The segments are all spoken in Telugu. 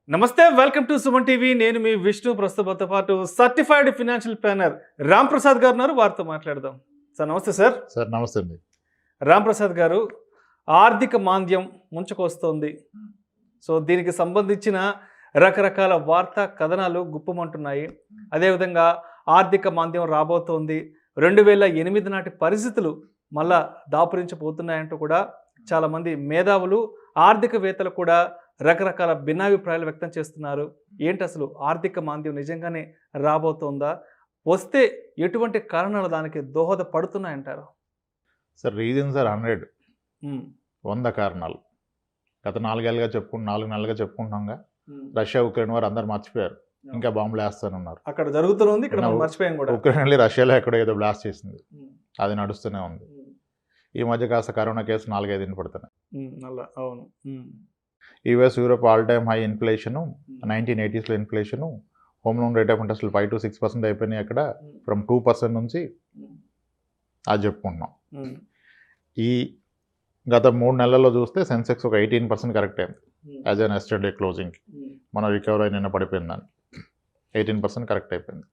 నమస్తే వెల్కమ్ టు సుమన్ టీవీ నేను మీ విష్ణు ప్రస్తుతంతో పాటు certified financial planner Ram Prasad గారు ఉన్నారు వారితో మాట్లాడదాం సార్ నమస్తే సార్ సార్ నమస్తే అండి రామ్ ప్రసాద్ గారు ఆర్థిక మాంద్యం ముంచుకొస్తోంది సో దీనికి సంబంధించిన రకరకాల వార్తా కథనాలు గుప్పమంటున్నాయి అదేవిధంగా ఆర్థిక మాంద్యం రాబోతోంది 2008 నాటి పరిస్థితులు మళ్ళా దాపురించబోతున్నాయంటూ కూడా చాలామంది మేధావులు ఆర్థికవేత్తలు కూడా రకరకాల భిన్నాభిప్రాయాలు వ్యక్తం చేస్తున్నారు. ఏంటి అసలు ఆర్థిక మాంద్యం నిజంగానే రాబోతోందా, వస్తే ఎటువంటి కారణాలు దానికి దోహదపడుతున్నాయంటారు? సార్ రీజన్స్ ఆర్ 100 కారణాలు. గత 4 నెలలుగా చెప్పుకుంటున్నాంగా. రష్యా ఉక్రెయిన్ వారు అందరు మర్చిపోయారు, ఇంకా బాంబులు వేస్తానున్నారు. అక్కడ జరుగుతుంది, ఇక్కడ మర్చిపోయాం కూడా. ఉక్రెయిన్ వెళ్ళి రష్యాలో ఎక్కడో ఏదో బ్లాస్ట్ చేసింది, అది నడుస్తూనే ఉంది. ఈ మధ్య కాస్త కరోనా కేసు 4-5 వినపడుతున్నాయి. US Europe all time high inflation, 1980s inflation, home loan rate of interest 5 to 6% అయిపోయినాయి. అక్కడ ఫ్రమ్ 2% నుంచి అది చెప్పుకుంటున్నాం. ఈ గత 3 నెలల్లో చూస్తే సెన్సెక్స్ ఒక 18% కరెక్ట్ అయింది యాజ్ అన్ ఎస్టర్డే క్లోజింగ్కి. మనం రికవర్ అయిన పడిపోయింది, దాన్ని 18% కరెక్ట్ అయిపోయింది.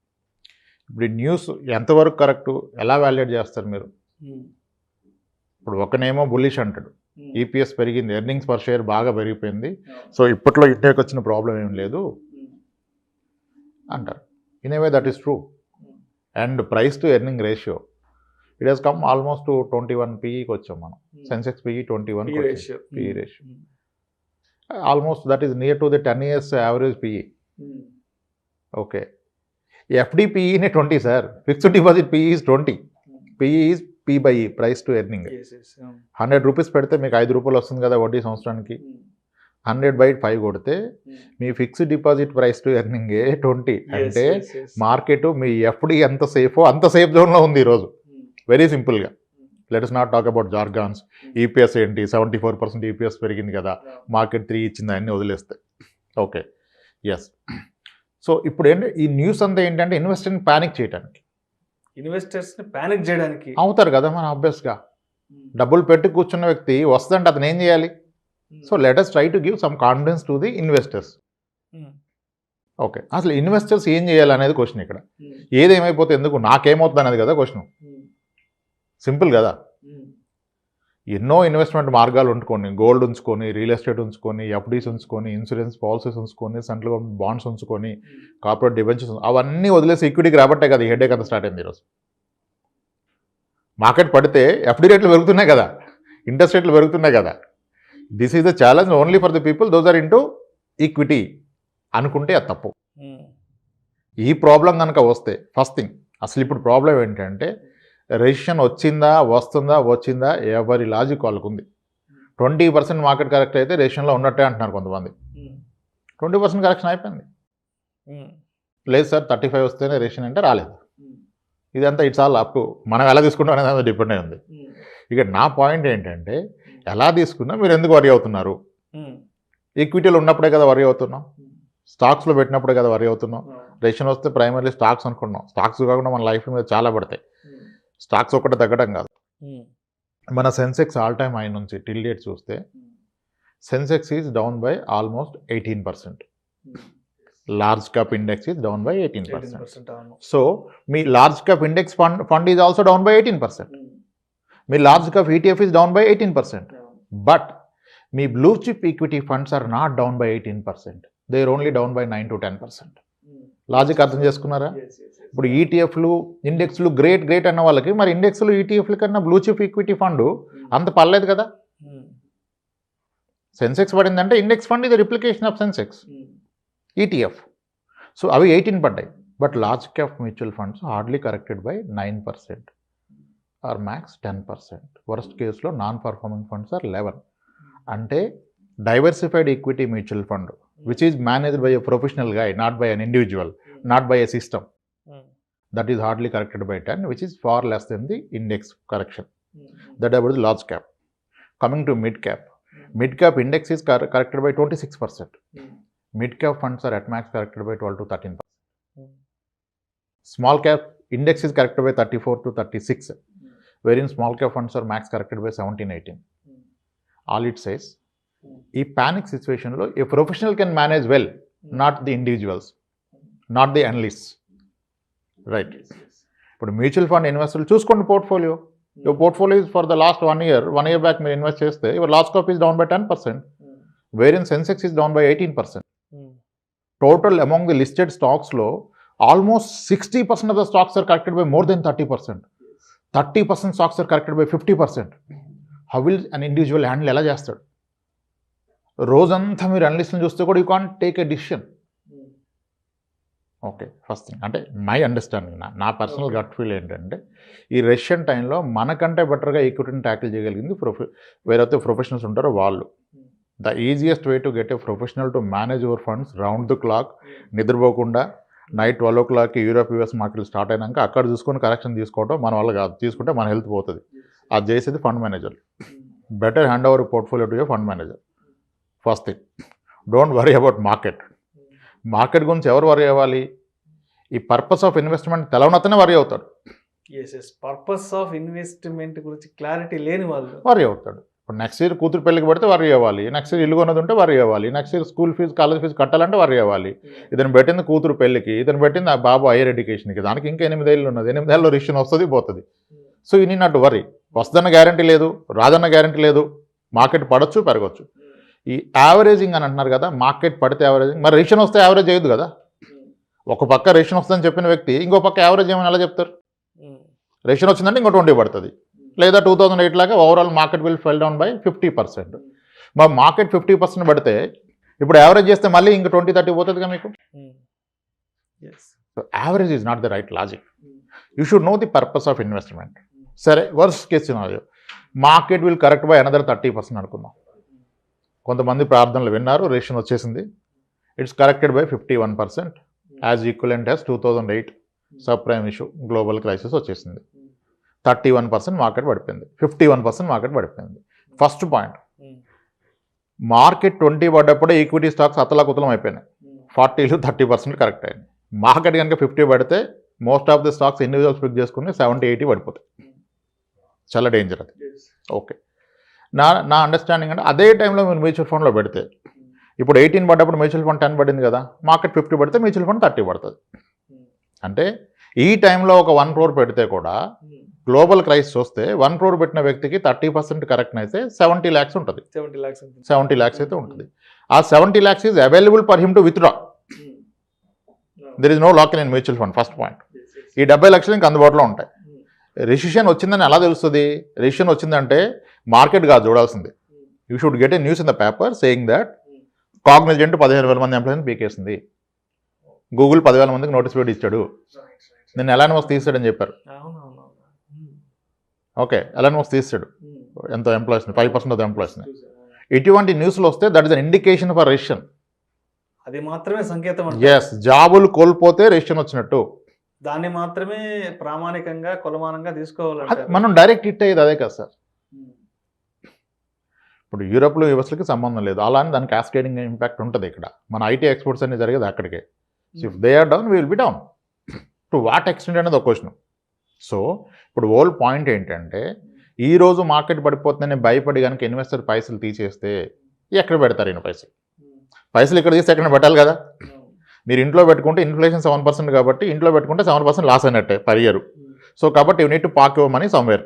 ఇప్పుడు ఈ న్యూస్ ఎంతవరకు కరెక్టు, ఎలా వాల్యుయేట్ చేస్తారు మీరు? ఇప్పుడు ఒకనేమో బుల్లిష్ అంటాడు, ఈపీఎస్ పెరిగింది, ఎర్నింగ్స్ పర్ షేర్ బాగా పెరిగిపోయింది, సో ఇప్పట్లో ఇండియాకి వచ్చిన ప్రాబ్లం ఏం లేదు అంటారు. In a way that is true. And price to earning ratio it has come almost to 21 PEకి వచ్చాం మనం. Sensex PE 21 PE ratio almost that is near to the 10 years average PE. Okay, FD PEనే 20 sir, fixed deposit PE is 20. PE is P/E, price to earning. 100 rupees పెడితే మీకు 5 రూపాయలు వస్తుంది కదా వడ్డీ సంవత్సరానికి. 100/5 కొడితే మీ ఫిక్స్డ్ డిపాజిట్ ప్రైస్ టు ఎర్నింగే 20. అంటే మార్కెట్ మీ ఎఫ్డి ఎంత సేఫో అంత సేఫ్ జోన్లో ఉంది ఈరోజు. వెరీ సింపుల్గా, let us not talk about jargons. EPS ఏంటి, 74% ఈపీఎస్ పెరిగింది కదా, మార్కెట్ 3 ఇచ్చింది, అన్నీ వదిలేస్తే ఓకే. ఎస్, సో ఇప్పుడు ఏంటి ఈ న్యూస్ అంతా ఏంటంటే ఇన్వెస్టర్ని ప్యానిక్ చేయడానికి, ఇన్వెస్టర్స్ని ప్యానిక్ చేయడానికి అవుతారు కదా మన ఆబ్వియస్గా. డబ్బులు పెట్టి కూర్చున్న వ్యక్తి వస్తుందంటే అతను ఏం చేయాలి? So let us try to give some confidence to the investors. Okay, అసలు ఇన్వెస్టర్స్ ఏం చేయాలి అనేది క్వశ్చన్ ఇక్కడ. ఏదేమైపోతే ఎందుకు, నాకేమవుతుంది అనేది కదా క్వశ్చన్. సింపుల్ కదా. ఎన్నో ఇన్వెస్ట్మెంట్ మార్గాలు ఉంచుకొని, గోల్డ్ ఉంచుకొని, రియల్ ఎస్టేట్ ఉంచుకొని, ఎఫ్డీస్ ఉంచుకొని, ఇన్సూరెన్స్ పాలసీస్ ఉంచుకొని, సెంట్రల్ గవర్నమెంట్ బాండ్స్ ఉంచుకొని, కార్పొరేట్ డిబెంచర్స్, అవన్నీ వదిలేసి ఈక్విటీకి రాబట్టే కదా ఈ హెడేక్ అంతా స్టార్ట్ అయింది ఈరోజు. మార్కెట్ పడితే ఎఫ్డీ రేట్లు పెరుగుతున్నాయి కదా, ఇంట్రెస్ట్ రేట్లు పెరుగుతున్నాయి కదా. This is the challenge only for the people those are into equity అనుకుంటే అది తప్పు. ఈ ప్రాబ్లం కనుక వస్తే ఫస్ట్ థింగ్, అసలు ఇప్పుడు ప్రాబ్లం ఏంటంటే రెసిషన్ వచ్చిందా ఎవరి లాజిక్ వాళ్ళకు ఉంది. 20% మార్కెట్ కరెక్ట్ అయితే రెసిషన్లో ఉన్నట్టే అంటున్నారు కొంతమంది. 20% కరెక్షన్ అయిపోయింది. లేదు సార్ 35 వస్తేనే రెసిషన్ అంటే రాలేదు. ఇదంతా ఇట్స్ ఆల్ అప్ టు మనం ఎలా తీసుకుంటాం అనేది డిపెండ్ అయి ఉంది. ఇక నా పాయింట్ ఏంటంటే, ఎలా తీసుకున్నా మీరు ఎందుకు వరీ అవుతున్నారు? ఈక్విటీలో ఉన్నప్పుడే కదా వరీ అవుతున్నాం, స్టాక్స్లో పెట్టినప్పుడే కదా వరీ అవుతున్నాం. రెసిషన్ వస్తే ప్రైమర్లీ స్టాక్స్ అనుకుంటున్నాం. స్టాక్స్ కాకుండా మన లైఫ్ మీద చాలా పడతాయి. స్టాక్స్ ఒకటి తగ్గడం కాదు. మన సెన్సెక్స్ ఆల్ టైమ్ హై నుంచి టిల్ డేట్ చూస్తే Sensex is down by almost 18%. Large cap index is down by 18%. So మీ large cap index fund is also down by 18%. మీ large cap ETF is down by 18%. But మీ blue chip equity funds are not down by 18%. They are only down by 9 to 10%. Logic అర్థం చేసుకున్నారా? ఇప్పుడు ఈటీఎఫ్లు, ఇండెక్స్లు గ్రేట్ అన్న వాళ్ళకి మరి ఇండెక్స్లు, ఈటీఎఫ్ల కన్నా బ్లూ చిప్ ఈక్విటీ ఫండ్ అంత పర్లేదు కదా. సెన్సెక్స్ పడిందంటే ఇండెక్స్ ఫండ్ ఇది replication of Sensex, ETF. So అవి 18 పడ్డాయి. But large cap mutual funds hardly corrected by 9% or max 10%. Worst కేసులో నాన్ పర్ఫార్మింగ్ ఫండ్స్ ఆర్ 11. అంటే diversified equity mutual fund which is managed by a professional guy, not by an individual, not by a system, that is hardly corrected by 10, which is far less than the index correction. That about the large cap. Coming to mid cap index is corrected by 26%. Mid cap funds are at max corrected by 12 to 13%. Small cap index is corrected by 34 to 36, wherein small cap funds are max corrected by 17-18. All it says, ఈ ప్యానిక్ సిచ్యువేషన్లో a professional can manage well, not the individuals, not the analysts, right? ఇప్పుడు మ్యూచువల్ ఫండ్ ఇన్వెస్టర్లు చూసుకోండి portfolio. Your portfolio is for the last 1 year, 1 year back మీరు ఇన్వెస్ట్ చేస్తే your last cap is down by 10%, where in Sensex is down by 18%. Total among the listed స్టాక్స్లో almost 60% of the stocks are corrected by more than 30%. 30% stocks are corrected by 50%. How will an individual handle ఎలా చేస్తాడు? రోజంతా మీరు అనలిస్ట్ని చూస్తే కూడా you can't take a decision. Okay, first thing అంటే మై అండర్స్టాండింగ్, నా పర్సనల్ గట్ ఫీల్ ఏంటంటే ఈ రెసిషన్ టైంలో మనకంటే బెటర్గా ఈక్విటీని ట్యాకిల్ చేయగలిగింది వేరైతే ప్రొఫెషనల్స్ ఉంటారో వాళ్ళు. The easiest way to get a professional to manage your funds round the clock, నిద్రపోకుండా నైట్ 12 o'clock యూరోప్ యూఎస్ మార్కెట్లు స్టార్ట్ అయినాక అక్కడ చూసుకొని కరెక్షన్ తీసుకోవడం మన వల్ల కాదు. తీసుకుంటే మన హెల్త్ పోతుంది. అది చేసేది fund manager. Better hand over portfolio to your fund manager. First thing, don't worry about market. Market గురించి ఎవరు వరీ అవ్వాలి? ఈ పర్పస్ ఆఫ్ ఇన్వెస్ట్మెంట్ తెలవనతనే వరీ అవుతాడు. పర్పస్ ఆఫ్ ఇన్వెస్ట్మెంట్ గురించి క్లారిటీ లేని వాళ్ళు వరీ అవుతాడు. ఇప్పుడు నెక్స్ట్ ఇయర్ కూతురు పెళ్ళికి పడితే వరీ అవ్వాలి, నెక్స్ట్ ఇయర్ ఇల్లు కొన్నది ఉంటే వరీ అవ్వాలి, next year school fee college fee కట్టాలంటే వరీ అవ్వాలి. ఇతను పెట్టింది కూతురు పెళ్ళికి, ఇతను పెట్టింది ఆ బాబు హైయర్ ఎడ్యుకేషన్కి, దానికి ఇంకా 8 ఏళ్ళు ఉన్నది. 8 ఏళ్ళలో రిషన్ వస్తుంది పోతుంది. సో ఈ నీడ్ నాట్ వరీ. వస్తుందన్న గ్యారంటీ లేదు, రాదన్న గ్యారంటీ లేదు. మార్కెట్ పడవచ్చు పెరగచ్చు. ఈ యావరేజింగ్ అని అంటున్నారు కదా, మార్కెట్ పడితే యావరేజింగ్, మరి రిషన్ వస్తే యావరేజ్ చేయదు కదా. ఒక పక్క రేషన్ వస్తుందని చెప్పిన వ్యక్తి ఇంకో పక్క యావరేజ్ ఏమని ఎలా చెప్తారు? రేషన్ వచ్చిందంటే ఇంకో 20 పడుతుంది. లేదా 2008 లాగా overall market will fell down by 50%. మరి మార్కెట్ 50% పడితే ఇప్పుడు యావరేజ్ చేస్తే మళ్ళీ ఇంక 20-30 పోతుందిగా మీకు. So average is not the right logic. You should know the purpose of investment. సరే, worst case scenario, market will correct by another 30% అనుకుందాం. కొంతమంది ప్రార్థనలు విన్నారు, రేషన్ వచ్చేసింది, it's corrected by 51%, as equivalent as 2008 sub prime issue, global crisis వచ్చేసింది. 31% మార్కెట్ పడిపోయింది, 51% మార్కెట్ పడిపోయింది. ఫస్ట్ పాయింట్, మార్కెట్ 20 పడ్డప్పుడే ఈక్విటీ స్టాక్స్ అతలాకుతలం అయిపోయినాయి. 40 to 30% కరెక్ట్ అయింది. మార్కెట్ కనుక 50 పడితే most of the stocks individuals pick చేసుకుని 70-80 పడిపోతాయి. చాలా డేంజర్ అది. ఓకే, నా అండర్స్టాండింగ్ అంటే అదే టైంలో మీరు మ్యూచువల్ ఫండ్లో పెడితే, ఇప్పుడు 18 పడ్డప్పుడు మ్యూచువల్ ఫండ్ 10 పడింది కదా, మార్కెట్ 50 పడితే మ్యూచువల్ ఫండ్ 30 పడుతుంది. అంటే ఈ టైంలో ఒక 1 crore పెడితే కూడా గ్లోబల్ క్రైసిస్ వస్తే 1 crore పెట్టిన వ్యక్తికి 30% కరెక్ట్ అయితే 70 lakhs ఉంటుంది. 70 lakhs అయితే ఉంటుంది. ఆ 70 lakhs is available for him to withdraw. There is no lock in mutual fund. First point. ఈ 70 lakhs ఇంక అందుబాటులో ఉంటాయి. రిసెషన్ వచ్చిందని ఎలా తెలుస్తుంది? రిసెషన్ వచ్చిందంటే మార్కెట్ కాదు చూడాల్సింది. You should get a news in the paper saying that Cognizant 15,000 మంది ఎంప్లాయీని పీకేసింది, గూగుల్ 10,000 మందికి నోటీస్ బోర్డు ఇచ్చాడు, నేను ఎలాన్ మస్క్ తీసాడని చెప్పారు. ఓకే, ఎలాన్ మస్క్ తీసాడు ఎంత ఎంప్లాయీస్ని, 5% ఆఫ్ ద ఎంప్లాయీస్ని. ఇటువంటి న్యూస్లు వస్తే that is an indication for recession. అది మాత్రమే సంకేతం. ఎస్, జాబులు కోల్పోతే రిసెషన్ వచ్చినట్టు. దాన్ని మాత్రమే ప్రామాణికంగా కొలమానంగా తీసుకోవాలి. మనం డైరెక్ట్ హిట్ అయ్యేది అదే కదా సార్. ఇప్పుడు యూరోప్లో యూఎస్లకి సంబంధం లేదు, అలానే దాని క్యాస్కేడింగ్ ఇంపాక్ట్ ఉంటుంది. ఇక్కడ మన ఐటీ ఎక్స్పోర్ట్స్ అన్ని జరిగేది అక్కడికే. If they are down, we will be down. To what extent అనేది ఒక క్వశ్చన్. సో ఇప్పుడు హోల్ పాయింట్ ఏంటంటే, ఈరోజు మార్కెట్ పడిపోతుందని భయపడి కనుక ఇన్వెస్టర్ పైసలు తీసేస్తే ఎక్కడ పెడతారు? ఈయన పైసలు ఇక్కడ తీస్తే ఎక్కడ పెట్టాలి కదా. మీరు ఇంట్లో పెట్టుకుంటే ఇన్ఫ్లేషన్ 7% కాబట్టి ఇంట్లో పెట్టుకుంటే 7% లాస్ అయినట్టే పర్ ఇయర్. సో కాబట్టి you need to park your money somewhere.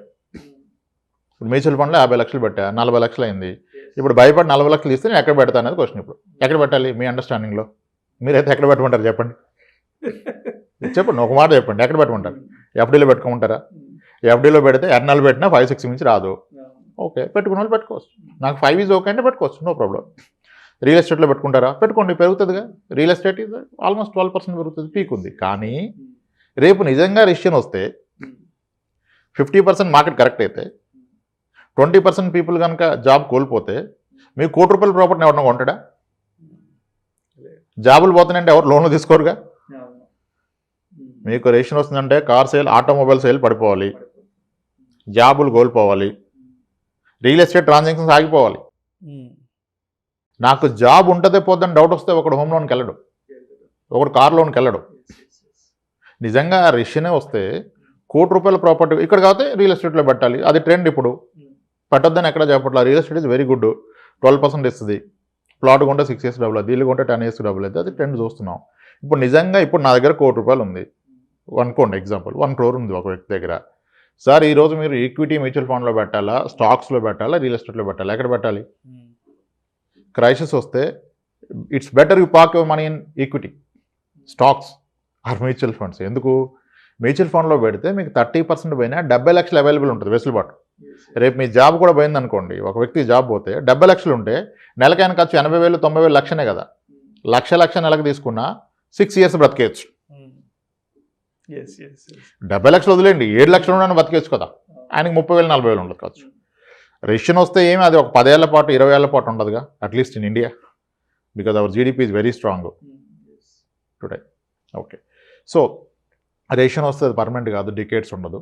ఇప్పుడు మ్యూచువల్ ఫండ్లో 50 లక్షలు పెట్టా, 40 లక్షలు అయింది. ఇప్పుడు భయపడి 40 లక్షలు తీస్తే నేను ఎక్కడ పెడతాను అనేది క్వశ్చన్. ఇప్పుడు ఎక్కడ పెట్టాలి మీ అండర్స్టాండింగ్లో? మీరైతే ఎక్కడ పెట్టమంటారు చెప్పండి? చెప్పండి, ఒక మాట చెప్పండి, ఎక్కడ పెట్టమంటారు? ఎఫ్డీలో పెట్టుకోమంటారా? ఎఫ్డీలో పెడితే ఎర్నాలు పెట్టినా 5-6 నుంచి రాదు. ఓకే, పెట్టుకున్న వాళ్ళు పెట్టుకోవచ్చు. నాకు 5 ఈజ్ ఓకే అంటే పెట్టుకోవచ్చు, నో ప్రాబ్లం. రియల్ ఎస్టేట్లో పెట్టుకుంటారా? పెట్టుకోండి, పెరుగుతుందిగా. రియల్ ఎస్టేట్ ఈజ్ ఆల్మోస్ట్ 12% పెరుగుతుంది, పీక్ ఉంది. కానీ రేపు నిజంగా రిసెషన్ వస్తే 50% మార్కెట్ కరెక్ట్ అయితే 20% పీపుల్ కనుక జాబ్ కోల్పోతే మీకు ₹1 ప్రాపర్టీని ఎవరన్నా కొంటాడా? జాబులు పోతున్నాయంటే ఎవరు లోన్లు తీసుకోరుగా. మీకు రిసెషన్ వస్తుందంటే కార్ సేల్, ఆటోమొబైల్ సేల్ పడిపోవాలి, జాబులు కోల్పోవాలి, రియల్ ఎస్టేట్ ట్రాన్సాక్షన్స్ ఆగిపోవాలి. నాకు జాబ్ ఉంటుందే పోద్దని డౌట్ వస్తే ఒకడు హోమ్ లోన్కి వెళ్ళడు, ఒకడు కార్ లోన్కి వెళ్ళడు. నిజంగా రిసెషనే వస్తే ₹1 ప్రాపర్టీ ఇక్కడ కాకపోతే రియల్ ఎస్టేట్లో పెట్టాలి. అది ట్రెండ్. ఇప్పుడు పెట్టొద్దని ఎక్కడ చెప్పట్లా. Real estate is very good. 12% ఇస్తుంది. ప్లాట్ కొంటే 6 years డబుల్ అవుతుంది, ఇల్లు కొంటే 10 years డబుల్ అవుతుంది. అది ట్రెండ్ చూస్తున్నాం. ఇప్పుడు నిజంగా ఇప్పుడు నా దగ్గర ₹1,00,00,000 ఉంది అనుకోండి, ఎగ్జాంపుల్ 1 crore ఉంది ఒక వ్యక్తి దగ్గర. సార్ ఈరోజు మీరు ఈక్విటీ మ్యూచువల్ ఫండ్లో పెట్టాలా, స్టాక్స్లో పెట్టాలా, రియల్ ఎస్టేట్లో పెట్టాలా, ఎక్కడ పెట్టాలి? క్రైసిస్ వస్తే it's better you park your money in equity, stocks or mutual funds. ఎందుకు? మ్యూచువల్ ఫండ్లో పెడితే మీకు 30% పోయినా 70 లక్షలు అవైలబుల్ ఉంటుంది వెసులుబాటు. రేపు మీ జాబ్ కూడా పోయింది అనుకోండి, ఒక వ్యక్తి జాబ్ పోతే 70 లక్షలు ఉంటే నెలకైనా ఖర్చు 80,000 90,000 లక్షనే కదా. లక్ష నెలకు తీసుకున్నా 6 years బ్రతికేయచ్చు. 70 లక్షలు వదిలేండి, 7 లక్షలు ఉండని బతికేయచ్చు కదా. ఆయనకి 30,000 40,000 ఉండదు ఖర్చు. రెసిషన్ వస్తే ఏమి అది ఒక 10 ఏళ్ల పాటు 20 ఏళ్ల పాటు ఉండదుగా, at least in India, because our GDP is very strong today. Okay, so recession వస్తే అది పర్మనెంట్ కాదు, డికేట్స్ ఉండదు.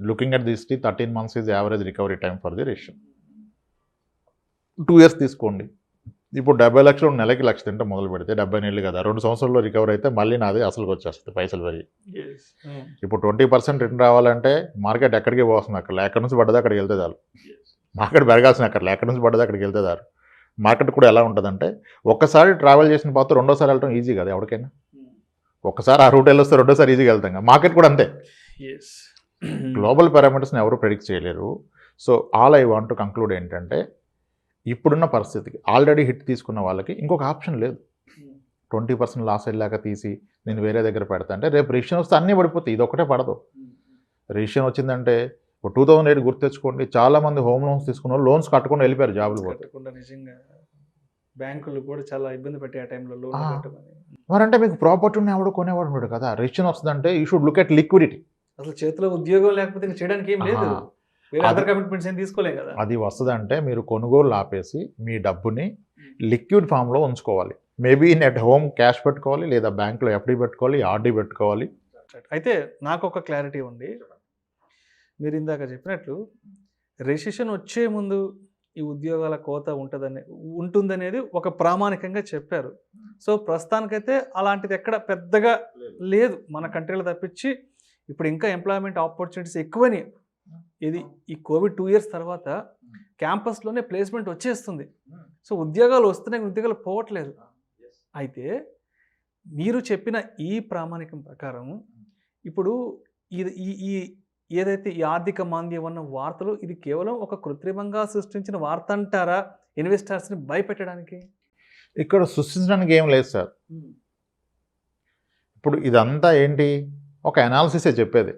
Looking at this 13 months is average recovery time for the recession. 2 years తీసుకోండి. ఇప్పుడు 70 లక్షలు నెలకి 1,00,000 తింటే మొదలు పెడితే 70 నెలలు కదా, 2 సంవత్సరాల్లో రికవర్ అయితే మళ్ళీ నాది అసలుకి వచ్చేస్తుంది పైసలు పెరిగి. ఇప్పుడు 20% రిటర్న్ రావాలంటే మార్కెట్ ఎక్కడికి పోతుంది, అక్కడ ఎక్కడి నుంచి పడ్డది అక్కడికి వెళ్తే చాలు. మార్కెట్ పెరగాల్సిన అక్కడ ఎక్కడి నుంచి పడ్డది అక్కడికి వెళ్తే చాలు. మార్కెట్ కూడా ఎలా ఉంటుందంటే, ఒక్కసారి ట్రావెల్ చేసిన పాత రెండోసారి వెళ్ళడం ఈజీ కదా ఎవరికైనా. ఒక్కసారి ఆ రూట్ వెళ్ళొస్తే రెండోసారి ఈజీగా వెళ్తాం కదా. మార్కెట్ కూడా అంతే. గ్లోబల్ పారామీటర్స్ని ఎవరు ప్రెడిక్ట్ చేయలేరు. So all I want to conclude ఏంటంటే, ఇప్పుడున్న పరిస్థితికి ఆల్రెడీ హిట్ తీసుకున్న వాళ్ళకి ఇంకొక ఆప్షన్ లేదు. 20% లాస్ వెళ్ళాక తీసి నేను వేరే దగ్గర పెడతా అంటే రేపు రిషన్ వస్తే అన్నీ పడిపోతాయి, ఇది ఒకటే పడదు. రిషన్ వచ్చిందంటే 2008 గుర్తు తెచ్చుకోండి, చాలామంది హోమ్ లోన్స్ తీసుకున్న వాళ్ళు లోన్స్ కట్టకుండా వెళ్ళిపోయారు జాబులు పోతే. నిజంగా బ్యాంకులు కూడా చాలా ఇబ్బంది పెట్టే ఆ టైంలో లోన్ కట్టమని. మరంటే మీకు ప్రాపర్టీ ఉన్న ఎవడు కొనేవాడు ఉన్నాడు కదా. రిషన్ వస్తుందంటే you should look at liquidity. అసలు చేతిలో ఉద్యోగం లేకపోతే చేయడానికి ఏం లేదు, అదర్ కమిట్మెంట్స్ ఏం తీసుకోలేం కదా. అది వస్తుందంటే మీరు కొనుగోలు ఆపేసి మీ డబ్బుని లిక్విడ్ ఫామ్లో ఉంచుకోవాలి. మేబీ నెట్ హోమ్ క్యాష్ పెట్టుకోవాలి, లేదా బ్యాంక్లో ఎఫ్డీ పెట్టుకోవాలి, ఆర్డీ పెట్టుకోవాలి. అయితే నాకు ఒక క్లారిటీ ఉంది, మీరు ఇందాక చెప్పినట్లు రెసిషన్ వచ్చే ముందు ఈ ఉద్యోగాల కోత ఉంటుందనేది ఒక ప్రామాణికంగా చెప్పారు. సో ప్రస్తుతానికైతే అలాంటిది ఎక్కడ పెద్దగా లేదు మన కంట్రీలో తప్పించి. ఇప్పుడు ఇంకా ఎంప్లాయ్మెంట్ ఆపర్చునిటీస్ ఎక్కువని, ఇది ఈ కోవిడ్ 2 years తర్వాత క్యాంపస్లోనే ప్లేస్మెంట్ వచ్చేస్తుంది. సో ఉద్యోగాలు వస్తున్నాయి, ఉద్యోగాలు పోవట్లేదు. అయితే మీరు చెప్పిన ఈ ప్రామాణికం ప్రకారం ఇప్పుడు ఇది ఈ ఏదైతే ఈ ఆర్థిక మాంద్యం ఉన్న వార్తలు, ఇది కేవలం ఒక కృత్రిమంగా సృష్టించిన వార్త అంటారా ఇన్వెస్టర్స్ని భయపెట్టడానికి? ఇక్కడ సృష్టించడానికి ఏం లేదు సార్. ఇప్పుడు ఇదంతా ఏంటి, ఒక అనాలిసిసే చెప్పేది.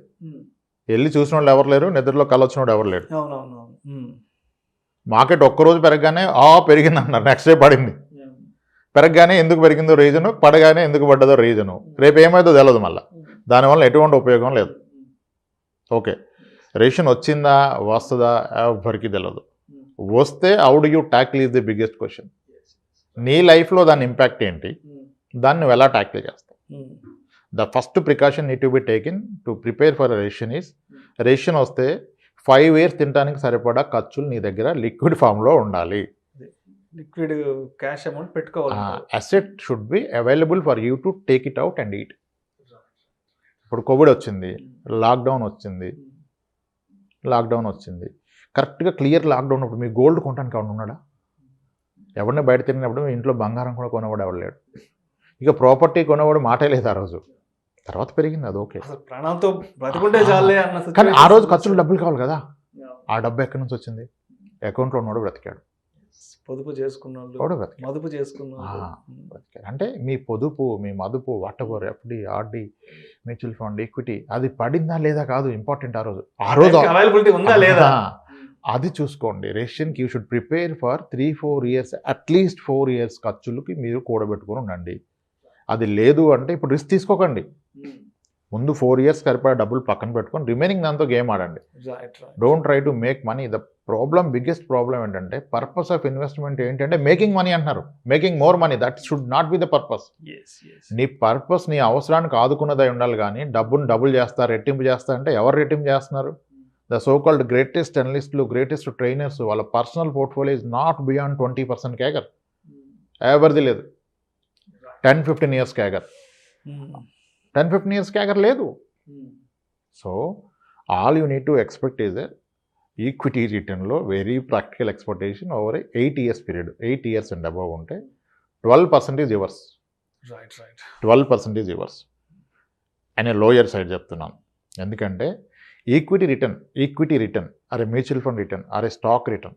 వెళ్ళి చూసిన వాళ్ళు ఎవరు లేరు, నిద్రలో కలొచ్చిన వాడు ఎవరు లేరు. మార్కెట్ ఒక్కరోజు పెరగగానే పెరిగింది అన్నారు, నెక్స్ట్ డే పడింది. పెరగగానే ఎందుకు పెరిగిందో రీజను, పడగానే ఎందుకు పడ్డదో రీజను, రేపు ఏమైందో తెలియదు. మళ్ళీ దానివల్ల ఎటువంటి ఉపయోగం లేదు. ఓకే, రేషన్ వచ్చిందా వస్తుందా ఎవరికి తెలియదు. వస్తే how do you tackle is the biggest question. నీ లైఫ్లో దాని ఇంపాక్ట్ ఏంటి, దాన్ని నువ్వు ఎలా ట్యాకిల్ చేస్తావు. The first precaution need to be taken to prepare for ration is, ration వస్తే 5 years తినడానికి సరిపడా ఖర్చులు నీ దగ్గర లిక్విడ్ ఫామ్లో ఉండాలి. లిక్విడ్ క్యాష్ అమౌంట్ పెట్టుకోవాలి. Asset should be available for you to take it out and eat. ఇప్పుడు కోవిడ్ వచ్చింది, లాక్డౌన్ వచ్చింది, కరెక్ట్గా క్లియర్ లాక్డౌన్. ఇప్పుడు మీ గోల్డ్ కొనడానికి ఎవరు ఉన్నాడా? ఎవరిని బయట తిరిగినప్పుడు ఇంట్లో బంగారం కూడా కొనేవాడు ఎవరు లేడు. ఇక ప్రాపర్టీ కొనేవాడు మాటే లేదు ఆ రోజు. తర్వాత పెరిగింది, అది ఓకే, ప్రాణంతో బ్రతికుంటే చాలే అన్న. కానీ ఆ రోజు ఖర్చులు డబ్బులు కావాలి కదా. ఆ డబ్బు ఎక్కడి నుంచి వచ్చింది? అకౌంట్లో ఉన్నవాడు బ్రతికాడు, పొదుపు చేసుకున్నాడు, మదుపు చేసుకున్నాడు. అంటే మీ పొదుపు, మీ మదుపు, what ever FD, RD, mutual fund, equity, అది పడిందా లేదా కాదు ఇంపార్టెంట్. ఆ రోజు అవైలబిలిటీ ఉందా లేదా అది చూసుకోండి. రేషన్కి you should prepare for 3-4 years, at least 4 years ఖర్చులకి మీరు కూడబెట్టుకొని ఉండండి. అది లేదు అంటే ఇప్పుడు రిస్క్ తీసుకోకండి. ముందు 4 years సరిపడా డబ్బులు పక్కన పెట్టుకొని రిమైనింగ్ దాంతో గేమ్ ఆడండి. Don't try to make money. The biggest problem ఏంటంటే, పర్పస్ ఆఫ్ ఇన్వెస్ట్మెంట్ ఏంటంటే మేకింగ్ మనీ అంటున్నారు. Making more money, that should not be the purpose. నీ పర్పస్ నీ అవసరానికి ఆదుకున్నదై ఉండాలి. కానీ డబ్బును డబుల్ చేస్తా, రెట్టింపు చేస్తా అంటే ఎవరు రెట్టింపు చేస్తున్నారు? ద సో కాల్డ్ గ్రేటెస్ట్ అనలిస్టులు, గ్రేటెస్ట్ ట్రైనర్స్, వాళ్ళ personal portfolio is not beyond 20% CAGR. ఎవరిది లేదు. 10-15 years క్యాగర్, 10-15 years క్యాగర్ లేదు. So all you need to expect is equity రిటర్న్లో very practical expectation over 8 years period, 8 years and above ఉంటే 12% రివర్స్, రైట్ 12% రివర్స్ అనే లోయర్ సైడ్ చెప్తున్నాను. ఎందుకంటే ఈక్విటీ రిటర్న్ అరే మ్యూచువల్ ఫండ్ రిటర్న్ అరే స్టాక్ రిటర్న్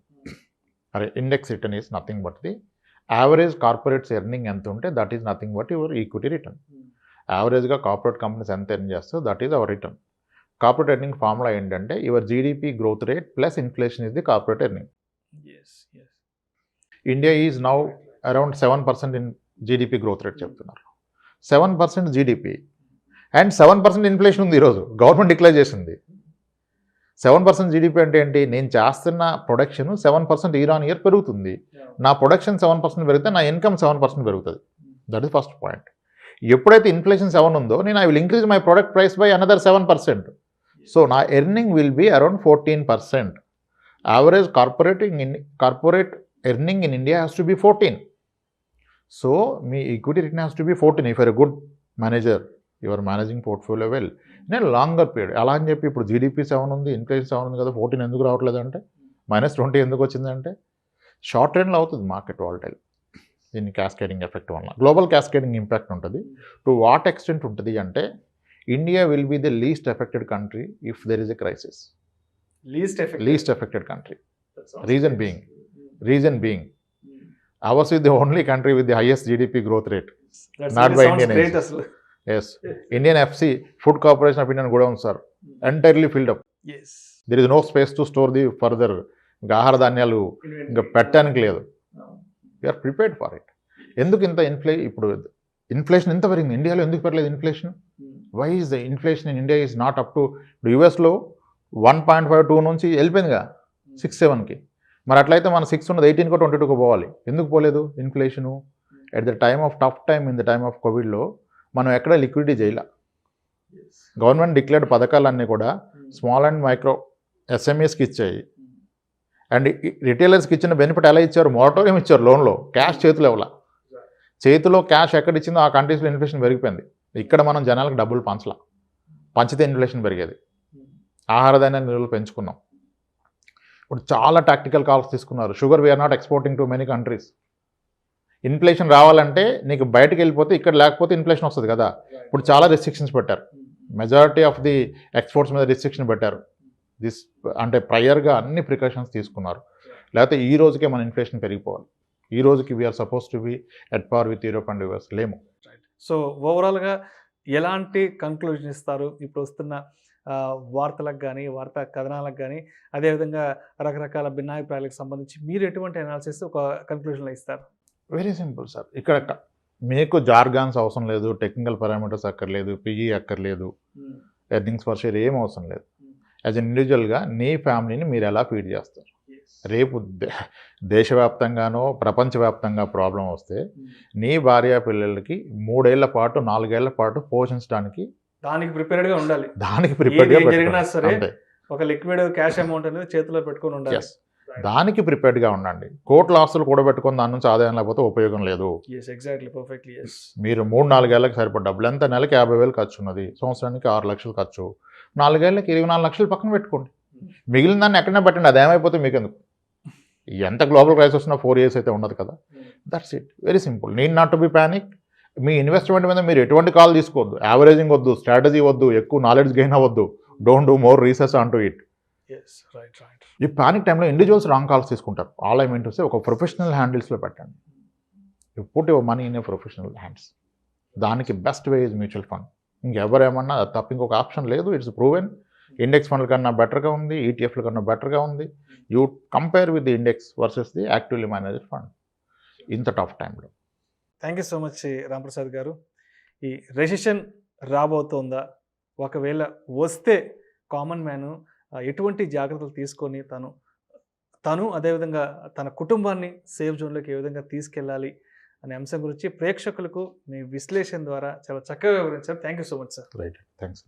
అరే index return is nothing but the average corporates earning ఎంత ఉంటే that is nothing but your equity return. యావరేజ్గా కార్పొరేట్ కంపెనీస్ ఎంత ఎర్న్ చేస్తో that is our return. Corporate earning formula ఏంటంటే your GDP growth rate plus inflation is the corporate earning. India is now around 7% in GDP growth rate చెప్తున్నారు. 7% జీడిపి అండ్ 7% ఇన్ఫ్లేషన్ ఉంది. ఈరోజు గవర్నమెంట్ డిక్లేర్ చేసింది. 7% జీడిపి అంటే ఏంటి? నేను చేస్తున్న ప్రొడక్షన్ 7% ఇయర్ ఆన్ ఇయర్ పెరుగుతుంది. నా ప్రొడక్షన్ 7% పెరిగితే నా ఇన్కమ్ 7% పెరుగుతుంది. That is first point. ఎప్పుడైతే ఇన్ఫ్లేషన్ 7 ఉందో నేను I will increase my product price by another 7%. So నా earning will be around 14%. Average corporate earning in India has to be 14. So మీ equity return has to be 14 if you're a good manager, your managing portfolio well. నేను లాంగర్ పీరియడ్ అలా అని చెప్పి ఇప్పుడు జీడిపి 7 ఉంది, ఇన్ఫ్లేషన్ 7 ఉంది కదా 14 ఎందుకు రావట్లేదు అంటే, -20 ఎందుకు వచ్చిందంటే షార్ట్ రన్లో అవుతుంది మార్కెట్ వాలటైల్. దీన్ని క్యాస్కేడింగ్ ఎఫెక్ట్ వల్ల గ్లోబల్ క్యాస్కేడింగ్ ఇంపాక్ట్ ఉంటుంది. టు వాట్ ఎక్స్టెంట్ ఉంటుంది అంటే India will be the least affected country if there is a crisis. Least affected country. Reason being ours is the only country with the highest GDP growth rate. Not by Indian agencies. Yes. Indian FC, Food Corporation of India godown, sir, entirely filled up. Yes. There is no space to store the further ఆహార ధాన్యాలు ఇంకా పెట్టడానికి లేదు. We are prepared for it. ఎందుకు ఇంత ఇప్పుడు ఇన్ఫ్లేషన్ ఎంత పెరిగింది ఇండియాలో? ఎందుకు పెరగలేదు inflation? Why is the inflation in India is not up to, ఇప్పుడు యూఎస్లో 1.52 నుంచి వెళ్ళిపోయిందిగా 6-7కి. మరి అట్లయితే మన 6 ఉన్నది 18 22 పోవాలి. ఎందుకు పోలేదు inflation? At the time of tough time in the time of కోవిడ్లో మనం ఎక్కడ లిక్విడిటీ చేయాల. గవర్నమెంట్ డిక్లేర్డ్ పథకాలన్నీ కూడా స్మాల్ అండ్ మైక్రో ఎస్ఎంఈస్కి ఇచ్చాయి. అండ్ రిటైలర్స్కి ఇచ్చిన బెనిఫిట్ ఎలా ఇచ్చారు? మోరటోరియం ఇచ్చారు లోన్లో. క్యాష్ చేతిలో ఇవ్వాల. చేతిలో క్యాష్ ఎక్కడ ఇచ్చిందో ఆ కంట్రీస్లో ఇన్ఫ్లేషన్ పెరిగిపోయింది. ఇక్కడ మనం జనాలకు డబ్బులు పంచితే ఇన్ఫ్లేషన్ పెరిగేది. ఆహార ధాన్యాల నిల్వలు పెంచుకున్నాం. ఇప్పుడు చాలా టాక్టికల్ కాల్స్ తీసుకున్నారు. Sugar we're not exporting to many countries. Inflation రావాలంటే నీకు బయటకు వెళ్ళిపోతే ఇక్కడ లేకపోతే ఇన్ఫ్లేషన్ వస్తుంది కదా. ఇప్పుడు చాలా రెస్ట్రిక్షన్స్ పెట్టారు. మెజారిటీ ఆఫ్ ది ఎక్స్పోర్ట్స్ మీద రెస్ట్రిక్షన్ పెట్టారు. అంటే ప్రయర్గా అన్ని ప్రికాషన్స్ తీసుకున్నారు. లేకపోతే ఈ రోజుకే మన ఇన్ఫ్లేషన్ పెరిగిపోవాలి. ఈ రోజుకి we're suppose to be at par with Europe and US లేము. సో ఓవరాల్గా ఎలాంటి కంక్లూజన్ ఇస్తారు ఇప్పుడు వస్తున్న వార్తలకు కానీ వార్తా కథనాలకు కానీ, అదేవిధంగా రకరకాల భిన్నాభిప్రాయాలకు సంబంధించి మీరు ఎటువంటి అనాలిసిస్ ఒక కంక్లూజన్లో ఇస్తారు? Very simple sir. ఇక్కడ మీకు జార్గాన్స్ అవసరం లేదు, టెక్నికల్ పారామీటర్స్ అక్కర్లేదు, పిఈ అక్కర్లేదు, ఎర్నింగ్స్ పర్ షేర్ ఏం అవసరం లేదు. యాజ్ అన్ ఇండివిజువల్గా నీ ఫ్యామిలీని మీరు ఎలా ఫీడ్ చేస్తారు? రేపు దేశవ్యాప్తంగానో ప్రపంచవ్యాప్తంగా ప్రాబ్లం వస్తే నీ భార్య పిల్లలకి 3 ఏళ్ల పాటు 4 ఏళ్ల పాటు పోషించడానికి దానికి ప్రిపేర్డ్గా ఉండాలి. దానికి ప్రిపేర్డ్గా జరిగినా సరే ఒక లిక్విడ్ క్యాష్ అమౌంట్ అనేది చేతిలో పెట్టుకొని ఉండాలి. దానికి ప్రిపేర్డ్గా ఉండండి. కోట్ల ఆస్తులు కూడా పెట్టుకొని దాని నుంచి ఆదాయం లేకపోతే ఉపయోగం లేదు. మీరు 3-4 ఏళ్ళకి సరిపడ డబ్బులు ఎంత? నెలకి 50,000 ఖర్చు ఉన్నది, సంవత్సరానికి 6 లక్షలు ఖర్చు, 4 ఏళ్ళకి 24 లక్షలు పక్కన పెట్టుకోండి. మిగిలిన దాన్ని ఎక్కడైనా పెట్టండి. అది ఏమైపోతే మీకు ఎందుకు? ఎంత గ్లోబల్ క్రైసిస్ వచ్చినా 4 years అయితే ఉండదు కదా. That's it. Very simple. Need not to be panic. Me investment మీద మీరు ఎటువంటి కాల్ తీసుకోవద్దు. యావరేజింగ్ వద్దు, స్ట్రాటజీ వద్దు, ఎక్కువ నాలెడ్జ్ గెయిన్ అవ్వద్దు. Don't do more research on to it. ఈ పానిక్ టైంలో ఇండివిజువల్స్ రాంగ్ కాల్స్ తీసుకుంటారు. All I mean to say ఒక ప్రొఫెషనల్ హ్యాండిల్స్లో పెట్టండి. You put your money in a professional hands. దానికి best way is mutual fund. ఇంకెవరేమన్నా తప్ప ఇంకొక ఆప్షన్ లేదు. It's proven. ఇండెక్స్ ఫండ్ల కన్నా బెటర్గా ఉంది, ఈటీఎఫ్ల కన్నా బెటర్గా ఉంది. You compare with the index versus the actively managed fund ఇంత టఫ్ టైంలో. Thank you so much Ramprasad గారు. ఈ రెసిషన్ రాబోతోందా? ఒకవేళ వస్తే కామన్ మ్యాన్ ఎటువంటి జాగ్రత్తలు తీసుకొని తను అదేవిధంగా తన కుటుంబాన్ని సేఫ్ జోన్లోకి ఏ విధంగా తీసుకెళ్ళాలి అనే అంశం గురించి ప్రేక్షకులకు మీ విశ్లేషణ ద్వారా చాలా చక్కగా వివరించారు. Thank you so much sir. Right, thanks.